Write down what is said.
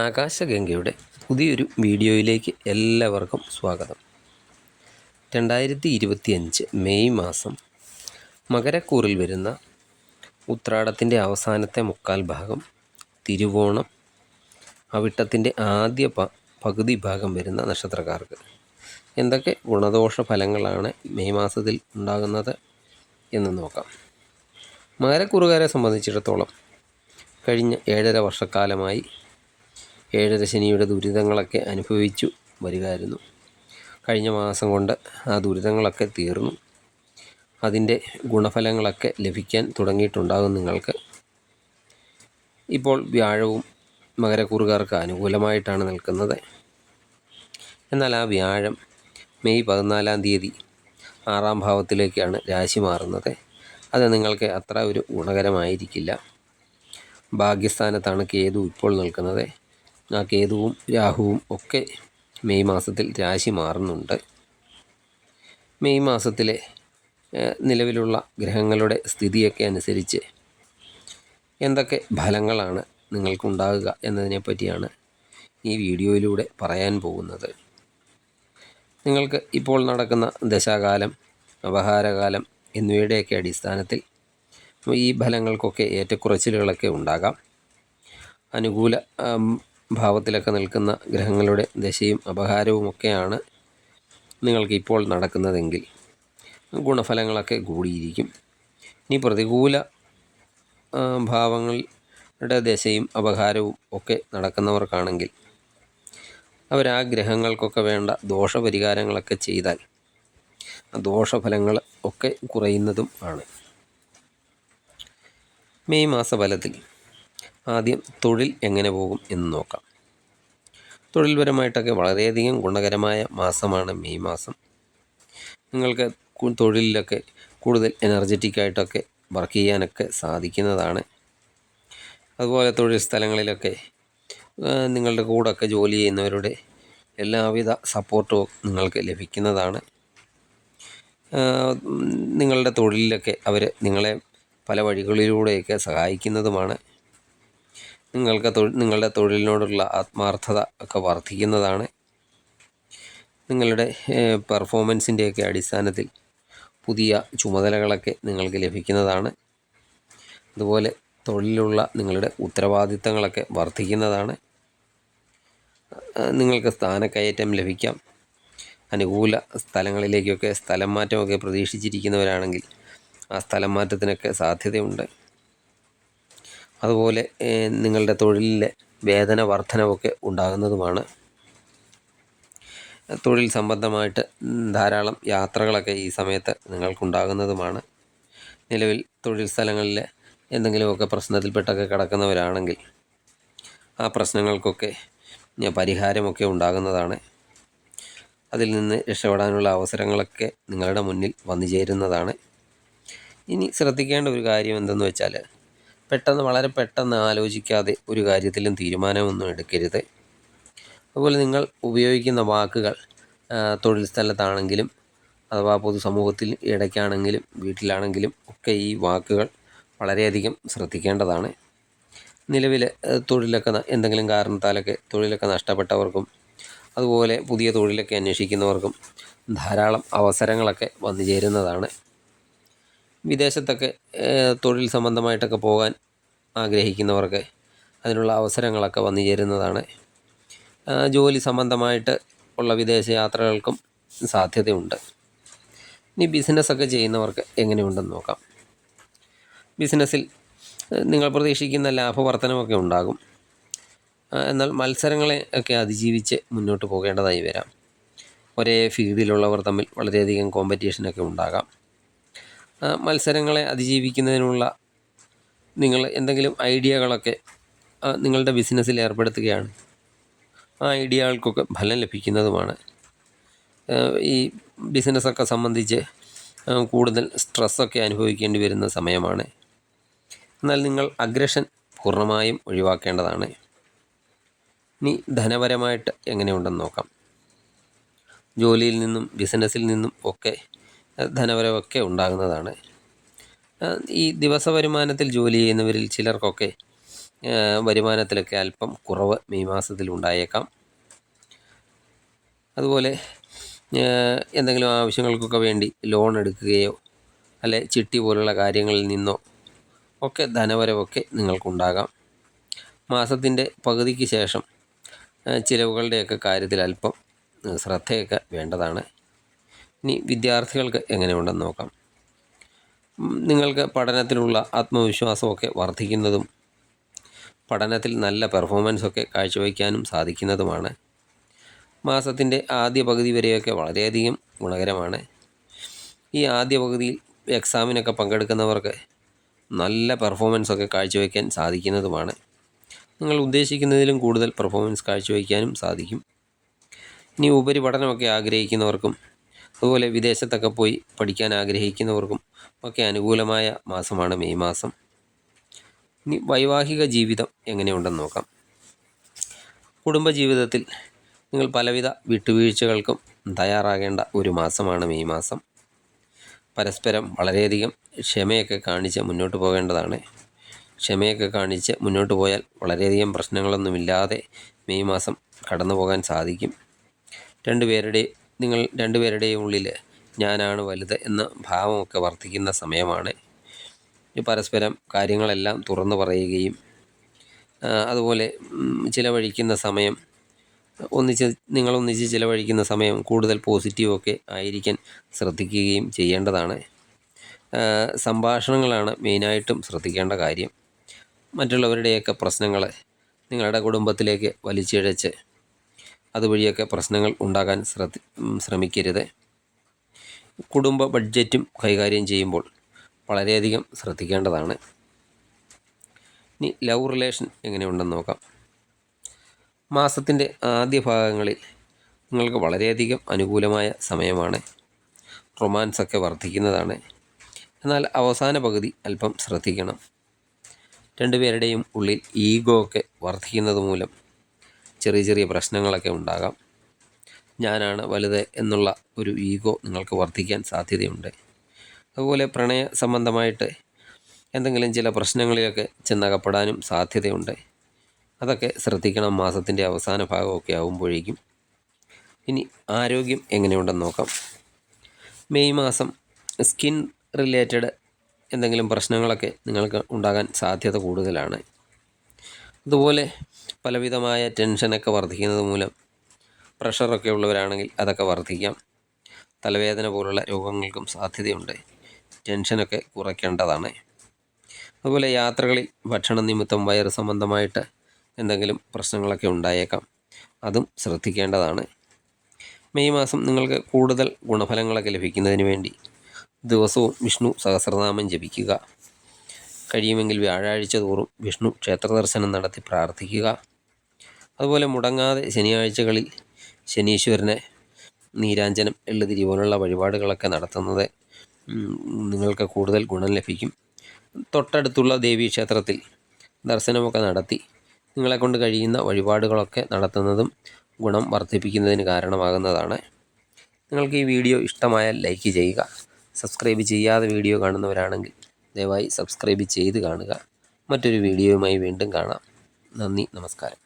ആകാശഗംഗയുടെ പുതിയൊരു വീഡിയോയിലേക്ക് എല്ലാവർക്കും സ്വാഗതം. 2025 മെയ് മാസം മകരക്കൂറിൽ വരുന്ന ഉത്രാടത്തിൻ്റെ അവസാനത്തെ മുക്കാൽ ഭാഗം, തിരുവോണം, അവിട്ടത്തിൻ്റെ ആദ്യ പകുതി ഭാഗം വരുന്ന നക്ഷത്രക്കാർക്ക് എന്തൊക്കെ ഗുണദോഷ ഫലങ്ങളാണ് മെയ് മാസത്തിൽ ഉണ്ടാകുന്നത് എന്ന് നോക്കാം. മകരക്കൂറുകാരെ സംബന്ധിച്ചിടത്തോളം കഴിഞ്ഞ 7.5 വർഷക്കാലമായി ഏഴരശനിയുടെ ദുരിതങ്ങളൊക്കെ അനുഭവിച്ചു വരികയായിരുന്നു. കഴിഞ്ഞ മാസം കൊണ്ട് ആ ദുരിതങ്ങളൊക്കെ തീർന്നു. അതിൻ്റെ ഗുണഫലങ്ങളൊക്കെ ലഭിക്കാൻ തുടങ്ങിയിട്ടുണ്ടാകും നിങ്ങൾക്ക്. ഇപ്പോൾ വ്യാഴവും മകരക്കൂറുകാർക്ക് അനുകൂലമായിട്ടാണ് നിൽക്കുന്നത്. എന്നാൽ ആ വ്യാഴം മെയ് 14-ാം തീയതി 6-ാം ഭാവത്തിലേക്കാണ് രാശി മാറുന്നത്. അത് നിങ്ങൾക്ക് അത്ര ഒരു ഗുണകരമായിരിക്കില്ല. ഭാഗ്യസ്ഥാനത്താണ് കേതു ഇപ്പോൾ നിൽക്കുന്നത്. ആ കേതുവും രാഹുവും ഒക്കെ മെയ് മാസത്തിൽ രാശി മാറുന്നുണ്ട്. മെയ് മാസത്തിലെ നിലവിലുള്ള ഗ്രഹങ്ങളുടെ സ്ഥിതിയൊക്കെ അനുസരിച്ച് എന്തൊക്കെ ഫലങ്ങളാണ് നിങ്ങൾക്കുണ്ടാകുക എന്നതിനെപ്പറ്റിയാണ് ഈ വീഡിയോയിലൂടെ പറയാൻ പോകുന്നത്. നിങ്ങൾക്ക് ഇപ്പോൾ നടക്കുന്ന ദശാകാലം, അപഹാരകാലം എന്നിവയുടെയൊക്കെ അടിസ്ഥാനത്തിൽ ഈ ഫലങ്ങൾക്കൊക്കെ ഏറ്റക്കുറച്ചിലുകളൊക്കെ ഉണ്ടാകാം. അനുകൂല ഭാവത്തിലൊക്കെ നിൽക്കുന്ന ഗ്രഹങ്ങളുടെ ദശയും അപഹാരവുമൊക്കെയാണ് നിങ്ങൾക്ക് ഇപ്പോൾ നടക്കുന്നതെങ്കിൽ ഗുണഫലങ്ങളൊക്കെ കൂടിയിരിക്കും. ഇനി പ്രതികൂല ഭാവങ്ങളുടെ ദശയും അപഹാരവും ഒക്കെ നടക്കുന്നവർക്കാണെങ്കിൽ ആ ഗ്രഹങ്ങൾക്കൊക്കെ വേണ്ട ദോഷപരിഹാരങ്ങളൊക്കെ ചെയ്താൽ ദോഷഫലങ്ങൾ ഒക്കെ കുറയുന്നതും ആണ്. മെയ് മാസഫലത്തിൽ ആദ്യം തൊഴിൽ എങ്ങനെ പോകും എന്ന് നോക്കാം. തൊഴിൽപരമായിട്ടൊക്കെ വളരെയധികം ഗുണകരമായ മാസമാണ് മെയ് മാസം. നിങ്ങൾക്ക് തൊഴിലിലൊക്കെ കൂടുതൽ എനർജറ്റിക്കായിട്ടൊക്കെ വർക്ക് ചെയ്യാനൊക്കെ സാധിക്കുന്നതാണ്. അതുപോലെ തൊഴിൽ സ്ഥലങ്ങളിലൊക്കെ നിങ്ങളുടെ കൂടെയൊക്കെ ജോലി ചെയ്യുന്നവരുടെ എല്ലാവിധ സപ്പോർട്ടും നിങ്ങൾക്ക് ലഭിക്കുന്നതാണ്. നിങ്ങളുടെ തൊഴിലിലൊക്കെ അവർ നിങ്ങളെ പല വഴികളിലൂടെയൊക്കെ സഹായിക്കുന്നതുമാണ്. നിങ്ങളുടെ തൊഴിലിനോടുള്ള ആത്മാർത്ഥത ഒക്കെ വർദ്ധിക്കുന്നതാണ്. നിങ്ങളുടെ പെർഫോമൻസിൻ്റെയൊക്കെ അടിസ്ഥാനത്തിൽ പുതിയ ചുമതലകളൊക്കെ നിങ്ങൾക്ക് ലഭിക്കുന്നതാണ്. അതുപോലെ തൊഴിലിലുള്ള നിങ്ങളുടെ ഉത്തരവാദിത്തങ്ങളൊക്കെ വർദ്ധിക്കുന്നതാണ്. നിങ്ങൾക്ക് സ്ഥാനക്കയറ്റം ലഭിക്കാം. അനുകൂല സ്ഥലങ്ങളിലേക്കൊക്കെ സ്ഥലം മാറ്റമൊക്കെ പ്രതീക്ഷിച്ചിരിക്കുന്നവരാണെങ്കിൽ ആ സ്ഥലം മാറ്റത്തിനൊക്കെ സാധ്യതയുണ്ട്. അതുപോലെ നിങ്ങളുടെ തൊഴിലിലെ വേതന വർധനവൊക്കെ ഉണ്ടാകുന്നതുമാണ്. തൊഴിൽ സംബന്ധമായിട്ട് ധാരാളം യാത്രകളൊക്കെ ഈ സമയത്ത് നിങ്ങൾക്കുണ്ടാകുന്നതുമാണ്. നിലവിൽ തൊഴിൽ സ്ഥലങ്ങളിൽ എന്തെങ്കിലുമൊക്കെ പ്രശ്നത്തിൽപ്പെട്ടൊക്കെ കിടക്കുന്നവരാണെങ്കിൽ ആ പ്രശ്നങ്ങൾക്കൊക്കെ പരിഹാരമൊക്കെ ഉണ്ടാകുന്നതാണ്. അതിൽ നിന്ന് രക്ഷപ്പെടാനുള്ള അവസരങ്ങളൊക്കെ നിങ്ങളുടെ മുന്നിൽ വന്നു ചേരുന്നതാണ്. ഇനി ശ്രദ്ധിക്കേണ്ട ഒരു കാര്യം എന്തെന്ന് വെച്ചാൽ, വളരെ പെട്ടെന്ന് ആലോചിക്കാതെ ഒരു കാര്യത്തിലും തീരുമാനമൊന്നും എടുക്കരുത്. അതുപോലെ നിങ്ങൾ ഉപയോഗിക്കുന്ന വാക്കുകൾ തൊഴിൽ സ്ഥലത്താണെങ്കിലും അഥവാ പൊതുസമൂഹത്തിൽ ഇടയ്ക്കാണെങ്കിലും വീട്ടിലാണെങ്കിലും ഒക്കെ ഈ വാക്കുകൾ വളരെയധികം ശ്രദ്ധിക്കേണ്ടതാണ്. നിലവിൽ തൊഴിലൊക്കെ എന്തെങ്കിലും കാരണത്താലൊക്കെ തൊഴിലൊക്കെ നഷ്ടപ്പെട്ടവർക്കും അതുപോലെ പുതിയ തൊഴിലൊക്കെ അന്വേഷിക്കുന്നവർക്കും ധാരാളം അവസരങ്ങളൊക്കെ വന്നു ചേരുന്നതാണ്. വിദേശത്തൊക്കെ തൊഴിൽ സംബന്ധമായിട്ടൊക്കെ പോകാൻ ആഗ്രഹിക്കുന്നവർക്ക് അതിനുള്ള അവസരങ്ങളൊക്കെ വന്നു ചേരുന്നതാണ്. ജോലി സംബന്ധമായിട്ട് ഉള്ള വിദേശ യാത്രകൾക്കും സാധ്യതയുണ്ട്. ഇനി ബിസിനസ്സൊക്കെ ചെയ്യുന്നവർക്ക് എങ്ങനെയുണ്ടെന്ന് നോക്കാം. ബിസിനസ്സിൽ നിങ്ങൾ പ്രതീക്ഷിക്കുന്ന ലാഭവർധനമൊക്കെ ഉണ്ടാകും. എന്നാൽ മത്സരങ്ങളെ ഒക്കെ അതിജീവിച്ച് മുന്നോട്ട് പോകേണ്ടതായി വരാം. ഒരേ ഫീൽഡിലുള്ളവർ തമ്മിൽ വളരെയധികം കോമ്പറ്റീഷനൊക്കെ ഉണ്ടാകാം. മത്സരങ്ങളെ അതിജീവിക്കുന്നതിനുള്ള നിങ്ങൾ എന്തെങ്കിലും ഐഡിയകളൊക്കെ നിങ്ങളുടെ ബിസിനസ്സിൽ ഏർപ്പെടുത്തുകയാണ്. ആ ഐഡിയകൾക്കൊക്കെ ഫലം ലഭിക്കുന്നതുമാണ്. ഈ ബിസിനസ്സൊക്കെ സംബന്ധിച്ച് കൂടുതൽ സ്ട്രെസ്സൊക്കെ അനുഭവിക്കേണ്ടി വരുന്ന സമയമാണ്. എന്നാൽ നിങ്ങൾ അഗ്രഷൻ പൂർണ്ണമായും ഒഴിവാക്കേണ്ടതാണ്. ഇനി ധനപരമായിട്ട് എങ്ങനെയുണ്ടെന്ന് നോക്കാം. ജോലിയിൽ നിന്നും ബിസിനസ്സിൽ നിന്നും ഒക്കെ ധനപരമൊക്കെ ഉണ്ടാകുന്നതാണ്. ഈ ദിവസ വരുമാനത്തിൽ ജോലി ചെയ്യുന്നവരിൽ ചിലർക്കൊക്കെ വരുമാനത്തിലൊക്കെ അല്പം കുറവ് മെയ് മാസത്തിൽ ഉണ്ടായേക്കാം. അതുപോലെ എന്തെങ്കിലും ആവശ്യങ്ങൾക്കൊക്കെ വേണ്ടി ലോൺ എടുക്കുകയോ അല്ലെ ചിട്ടി പോലുള്ള കാര്യങ്ങളിൽ നിന്നോ ഒക്കെ ധനവരവൊക്കെ നിങ്ങൾക്കുണ്ടാകാം. മാസത്തിൻ്റെ പകുതിക്ക് ശേഷം ചിലവുകളുടെയൊക്കെ കാര്യത്തിൽ അല്പം ശ്രദ്ധയൊക്കെ വേണ്ടതാണ്. ഇനി വിദ്യാർത്ഥികൾക്ക് എങ്ങനെയുണ്ടെന്ന് നോക്കാം. നിങ്ങൾക്ക് പഠനത്തിലുള്ള ആത്മവിശ്വാസമൊക്കെ വർദ്ധിക്കുന്നതും പഠനത്തിൽ നല്ല പെർഫോമൻസൊക്കെ കാഴ്ചവയ്ക്കാനും സാധിക്കുന്നതുമാണ്. മാസത്തിൻ്റെ ആദ്യ പകുതി വരെയൊക്കെ വളരെയധികം ഗുണകരമാണ്. ഈ ആദ്യ പകുതിയിൽ എക്സാമിനൊക്കെ പങ്കെടുക്കുന്നവർക്ക് നല്ല പെർഫോമൻസൊക്കെ കാഴ്ചവയ്ക്കാൻ സാധിക്കുന്നതുമാണ്. നിങ്ങൾ ഉദ്ദേശിക്കുന്നതിലും കൂടുതൽ പെർഫോമൻസ് കാഴ്ചവയ്ക്കാനും സാധിക്കും. ഇനി ഉപരിപഠനമൊക്കെ ആഗ്രഹിക്കുന്നവർക്കും അതുപോലെ വിദേശത്തൊക്കെ പോയി പഠിക്കാൻ ആഗ്രഹിക്കുന്നവർക്കും ഒക്കെ അനുകൂലമായ മാസമാണ് മെയ് മാസം. ഇനി വൈവാഹിക ജീവിതം എങ്ങനെയുണ്ടെന്ന് നോക്കാം. കുടുംബജീവിതത്തിൽ നിങ്ങൾ പലവിധ വിട്ടുവീഴ്ചകൾക്കും തയ്യാറാകേണ്ട ഒരു മാസമാണ് മെയ് മാസം. പരസ്പരം വളരെയധികം ക്ഷമയൊക്കെ കാണിച്ച് മുന്നോട്ട് പോകേണ്ടതാണ്. ക്ഷമയൊക്കെ കാണിച്ച് മുന്നോട്ട് പോയാൽ വളരെയധികം പ്രശ്നങ്ങളൊന്നുമില്ലാതെ മെയ് മാസം കടന്നു പോകാൻ സാധിക്കും. നിങ്ങൾ രണ്ടുപേരുടെയും ഉള്ളിൽ ഞാനാണ് വലുത് എന്ന ഭാവമൊക്കെ വർദ്ധിക്കുന്ന സമയമാണ്. പരസ്പരം കാര്യങ്ങളെല്ലാം തുറന്നു പറയുകയും അതുപോലെ ചിലവഴിക്കുന്ന സമയം നിങ്ങളൊന്നിച്ച് ചിലവഴിക്കുന്ന സമയം കൂടുതൽ പോസിറ്റീവൊക്കെ ആയിരിക്കാൻ ശ്രദ്ധിക്കുകയും ചെയ്യേണ്ടതാണ്. സംഭാഷണങ്ങളാണ് മെയിനായിട്ടും ശ്രദ്ധിക്കേണ്ട കാര്യം. മറ്റുള്ളവരുടെയൊക്കെ പ്രശ്നങ്ങൾ നിങ്ങളുടെ കുടുംബത്തിലേക്ക് വലിച്ചിഴച്ച് അതുവഴിയൊക്കെ പ്രശ്നങ്ങൾ ഉണ്ടാകാൻ ശ്രമിക്കരുത്. കുടുംബ ബഡ്ജറ്റും കൈകാര്യം ചെയ്യുമ്പോൾ വളരെയധികം ശ്രദ്ധിക്കേണ്ടതാണ്. ഇനി ലവ് റിലേഷൻ എങ്ങനെയുണ്ടെന്ന് നോക്കാം. മാസത്തിൻ്റെ ആദ്യ ഭാഗങ്ങളിൽ നിങ്ങൾക്ക് വളരെയധികം അനുകൂലമായ സമയമാണ്. റൊമാൻസൊക്കെ വർദ്ധിക്കുന്നതാണ്. എന്നാൽ അവസാന പകുതി അല്പം ശ്രദ്ധിക്കണം. രണ്ടുപേരുടെയും ഉള്ളിൽ ഈഗോ ഒക്കെ വർദ്ധിക്കുന്നത് മൂലം ചെറിയ ചെറിയ പ്രശ്നങ്ങളൊക്കെ ഉണ്ടാകാം. ഞാനാണ് വലുത് എന്നുള്ള ഒരു ഈഗോ നിങ്ങൾക്ക് വർദ്ധിക്കാൻ സാധ്യതയുണ്ട്. അതുപോലെ പ്രണയ സംബന്ധമായിട്ട് എന്തെങ്കിലും ചില പ്രശ്നങ്ങളിലൊക്കെ ചെന്നകപ്പെടാനും സാധ്യതയുണ്ട്. അതൊക്കെ ശ്രദ്ധിക്കണം മാസത്തിൻ്റെ അവസാന ഭാഗമൊക്കെ ആകുമ്പോഴേക്കും. ഇനി ആരോഗ്യം എങ്ങനെയുണ്ടെന്ന് നോക്കാം. മെയ് മാസം സ്കിൻ റിലേറ്റഡ് എന്തെങ്കിലും പ്രശ്നങ്ങളൊക്കെ നിങ്ങൾക്ക് ഉണ്ടാകാൻ സാധ്യത കൂടുതലാണ്. അതുപോലെ പലവിധമായ ടെൻഷനൊക്കെ വർദ്ധിക്കുന്നത് മൂലം പ്രഷറൊക്കെ ഉള്ളവരാണെങ്കിൽ അതൊക്കെ വർദ്ധിക്കാം. തലവേദന പോലുള്ള രോഗങ്ങൾക്കും സാധ്യതയുണ്ട്. ടെൻഷനൊക്കെ കുറയ്ക്കേണ്ടതാണ്. അതുപോലെ യാത്രകളിൽ ഭക്ഷണ നിമിത്തം വയറ് സംബന്ധമായിട്ട് എന്തെങ്കിലും പ്രശ്നങ്ങളൊക്കെ ഉണ്ടായേക്കാം. അതും ശ്രദ്ധിക്കേണ്ടതാണ്. മെയ് മാസം നിങ്ങൾക്ക് കൂടുതൽ ഗുണഫലങ്ങളൊക്കെ ലഭിക്കുന്നതിന് വേണ്ടി ദിവസവും വിഷ്ണു സഹസ്രനാമം ജപിക്കുക. കഴിയുമെങ്കിൽ വ്യാഴാഴ്ച തോറും വിഷ്ണു ക്ഷേത്ര ദർശനം നടത്തി പ്രാർത്ഥിക്കുക. അതുപോലെ മുടങ്ങാതെ ശനിയാഴ്ചകളിൽ ശനീശ്വരനെ നീരാഞ്ജനം, എള്ളുതിരി പോലുള്ള വഴിപാടുകളൊക്കെ നടത്തുന്നത് നിങ്ങൾക്ക് കൂടുതൽ ഗുണം ലഭിക്കും. തൊട്ടടുത്തുള്ള ദേവീക്ഷേത്രത്തിൽ ദർശനമൊക്കെ നടത്തി നിങ്ങളെക്കൊണ്ട് കഴിയുന്ന വഴിപാടുകളൊക്കെ നടത്തുന്നതും ഗുണം വർദ്ധിപ്പിക്കുന്നതിന് കാരണമാകുന്നതാണ്. നിങ്ങൾക്ക് ഈ വീഡിയോ ഇഷ്ടമായാൽ ലൈക്ക് ചെയ്യുക. സബ്സ്ക്രൈബ് ചെയ്യാതെ വീഡിയോ കാണുന്നവരാണെങ്കിൽ ദയവായി സബ്സ്ക്രൈബ് ചെയ്ത് കാണുക. മറ്റൊരു വീഡിയോയുമായി വീണ്ടും കാണാം. നന്ദി, നമസ്കാരം.